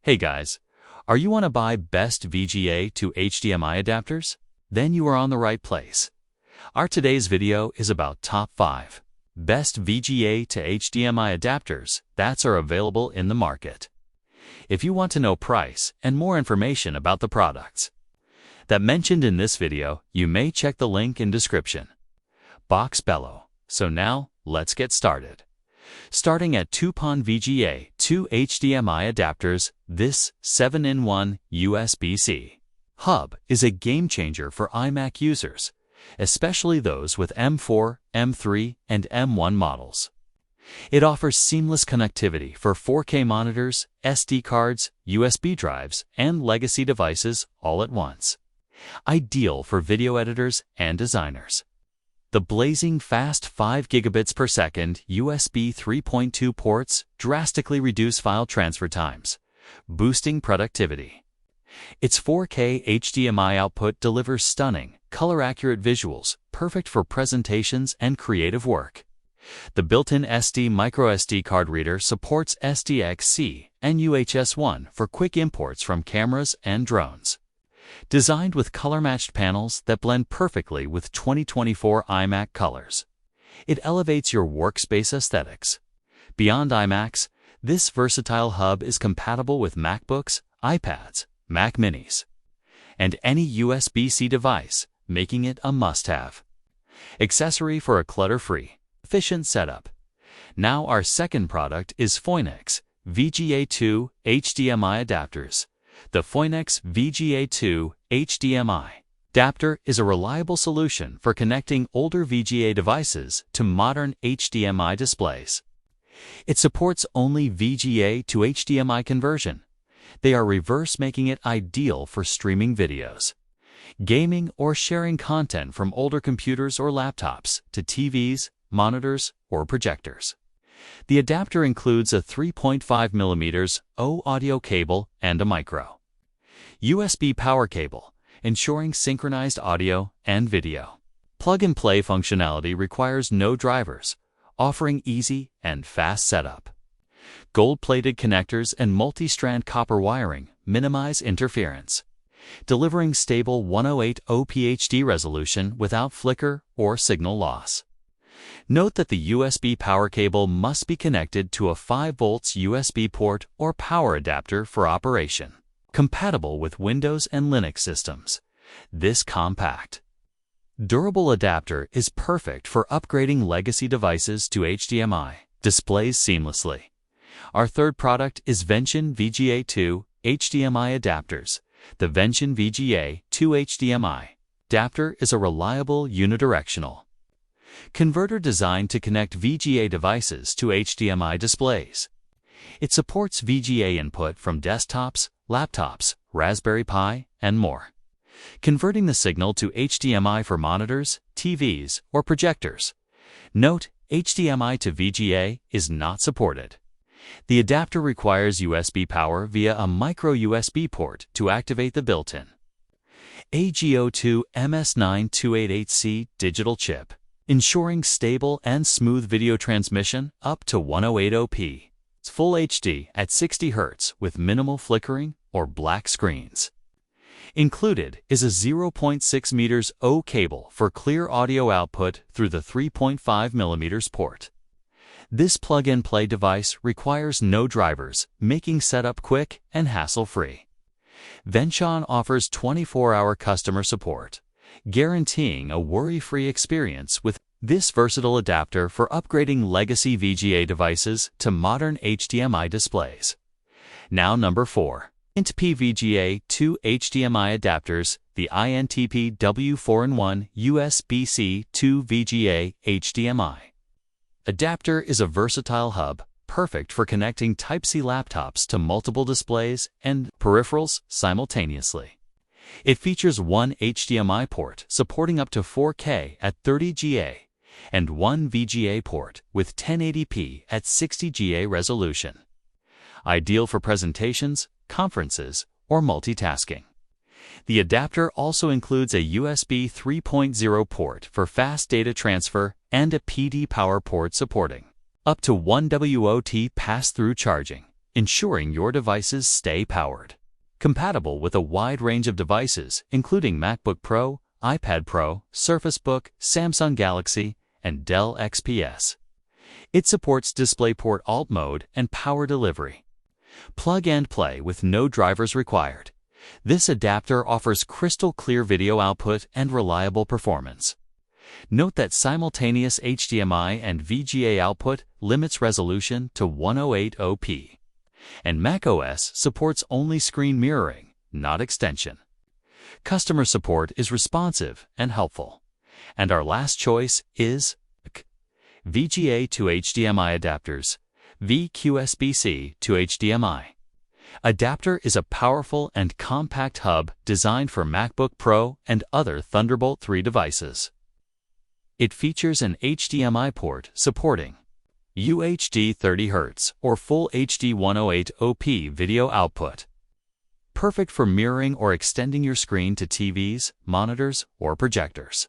Hey guys, are you want to buy best VGA to HDMI adapters? Then you are on the right place. Our today's video is about top 5 best VGA to HDMI adapters that are available in the market. If you want to know price and more information about the products that mentioned in this video, you may check the link in description box below. So now, let's get started. Starting at Twopan VGA to HDMI adapters, this 7-in-1 USB-C hub is a game changer for iMac users, especially those with M4, M3, and M1 models. It offers seamless connectivity for 4K monitors, SD cards, USB drives, and legacy devices all at once. Ideal for video editors and designers. The blazing fast 5 gigabits per second USB 3.2 ports drastically reduce file transfer times, boosting productivity. Its 4K HDMI output delivers stunning, color-accurate visuals, perfect for presentations and creative work. The built-in SD microSD card reader supports SDXC and UHS-1 for quick imports from cameras and drones. Designed with color-matched panels that blend perfectly with 2024 iMac colors, it elevates your workspace aesthetics. Beyond iMacs, this versatile hub is compatible with MacBooks, iPads, Mac Minis, and any USB-C device, making it a must-have accessory for a clutter-free, efficient setup. Now our second product is Foinnex VGA 2 HDMI adapters. The Foinnex VGA 2 HDMI adapter is a reliable solution for connecting older VGA devices to modern HDMI displays. It supports only VGA to HDMI conversion. They are reverse, making it ideal for streaming videos, gaming, or sharing content from older computers or laptops to TVs, monitors, or projectors. The adapter includes a 3.5mm O audio cable and a micro USB power cable, ensuring synchronized audio and video. Plug-and-play functionality requires no drivers, offering easy and fast setup. Gold-plated connectors and multi-strand copper wiring minimize interference, delivering stable 1080p HD resolution without flicker or signal loss. Note that the USB power cable must be connected to a 5 volts USB port or power adapter for operation. Compatible with Windows and Linux systems, this compact, durable adapter is perfect for upgrading legacy devices to HDMI displays seamlessly. Our third product is Vention VGA 2 HDMI adapters. The Vention VGA 2 HDMI adapter is a reliable unidirectional converter designed to connect VGA devices to HDMI displays. It supports VGA input from desktops, laptops, Raspberry Pi, and more, converting the signal to HDMI for monitors, TVs, or projectors. Note, HDMI to VGA is not supported. The adapter requires USB power via a micro USB port to activate the built-in AGO2 MS9288C digital chip, ensuring stable and smooth video transmission up to 1080p. It's Full HD at 60 Hz with minimal flickering or black screens. Included is a 0.6 meters O cable for clear audio output through the 3.5mm port. This plug-and-play device requires no drivers, making setup quick and hassle-free. Vention offers 24-hour customer support, guaranteeing a worry-free experience with this versatile adapter for upgrading legacy VGA devices to modern HDMI displays. Now number 4. Intpw VGA 2 HDMI adapters. The Intpw 4-in-1 USB-C 2 VGA HDMI adapter is a versatile hub, perfect for connecting Type-C laptops to multiple displays and peripherals simultaneously. It features one HDMI port supporting up to 4K at 30GA and one VGA port with 1080p at 60GA resolution. Ideal for presentations, conferences, or multitasking. The adapter also includes a USB 3.0 port for fast data transfer and a PD power port supporting up to 1 WOT pass-through charging, ensuring your devices stay powered. Compatible with a wide range of devices, including MacBook Pro, iPad Pro, Surface Book, Samsung Galaxy, and Dell XPS. It supports DisplayPort Alt mode and power delivery. Plug and play with no drivers required. This adapter offers crystal clear video output and reliable performance. Note that simultaneous HDMI and VGA output limits resolution to 1080p. And macOS supports only screen mirroring, not extension. Customer support is responsive and helpful. And our last choice is VGA to HDMI adapters, VQSBC to HDMI. Adapter is a powerful and compact hub designed for MacBook Pro and other Thunderbolt 3 devices. It features an HDMI port supporting UHD 30Hz or Full HD 108op video output. Perfect for mirroring or extending your screen to TVs, monitors, or projectors.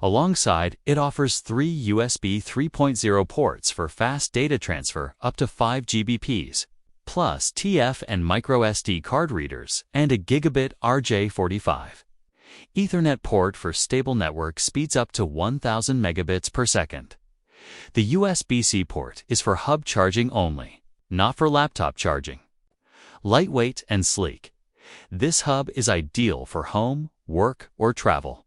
Alongside, it offers 3 USB 3.0 ports for fast data transfer up to 5 Gbps, plus TF and microSD card readers, and a gigabit RJ45. Ethernet port for stable network speeds up to 1000 megabits per second. The USB-C port is for hub charging only, not for laptop charging. Lightweight and sleek, this hub is ideal for home, work, or travel.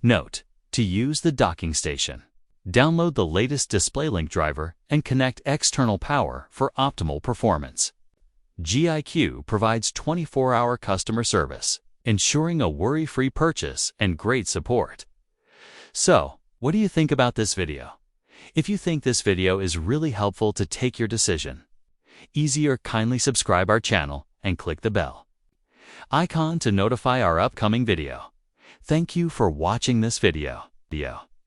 Note: to use the docking station, download the latest DisplayLink driver and connect external power for optimal performance. GIQ provides 24-hour customer service, ensuring a worry-free purchase and great support. So, what do you think about this video? If you think this video is really helpful to take your decision, kindly subscribe our channel and click the bell icon to notify our upcoming video. Thank you for watching this video.